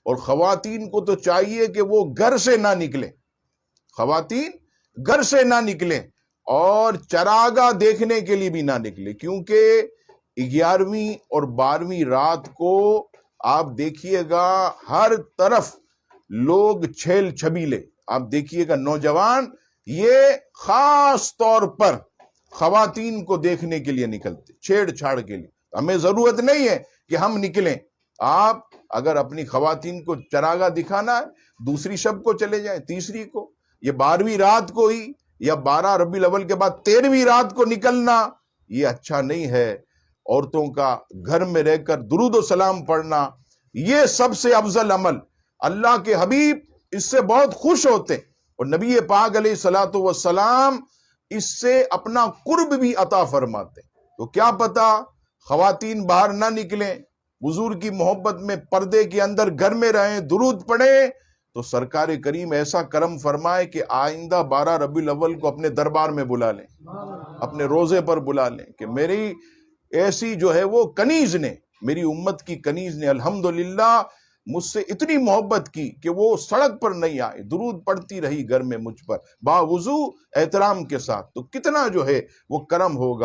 اور خواتین کو تو چاہیے کہ وہ گھر سے نہ نکلیں، خواتین گھر سے نہ نکلیں اور چراگاہ دیکھنے کے لیے بھی نہ نکلیں، کیونکہ 11ویں اور 12ویں رات کو آپ دیکھیے گا ہر طرف لوگ چھیل چھبیلے، آپ دیکھیے گا نوجوان یہ خاص طور پر خواتین کو دیکھنے کے لیے نکلتے، چھیڑ چھاڑ کے لیے۔ ہمیں ضرورت نہیں ہے کہ ہم نکلیں، آپ اگر اپنی خواتین کو چراگاہ دکھانا ہے دوسری شب کو چلے جائیں، تیسری کو، یہ 12ویں رات کو ہی یا 12 ربیع الاول کے بعد 13ویں رات کو نکلنا یہ اچھا نہیں ہے۔ عورتوں کا گھر میں رہ کر درود و سلام پڑھنا یہ سب سے افضل عمل، اللہ کے حبیب اس سے بہت خوش ہوتے اور نبی پاک علیہ الصلوۃ والسلام اس سے اپنا قرب بھی عطا فرماتے۔ تو کیا پتا خواتین باہر نہ نکلیں، حضور کی محبت میں پردے کے اندر گھر میں رہیں، درود پڑھیں، تو سرکار کریم ایسا کرم فرمائے کہ آئندہ 12 ربیع الاول کو اپنے دربار میں بلا لیں، اپنے روزے پر بلا لیں کہ میری ایسی جو ہے وہ کنیز نے، میری امت کی کنیز نے الحمدللہ مجھ سے اتنی محبت کی کہ وہ سڑک پر نہیں آئے، درود پڑھتی رہی گھر میں مجھ پر باوضو احترام کے ساتھ، تو کتنا جو ہے وہ کرم ہوگا۔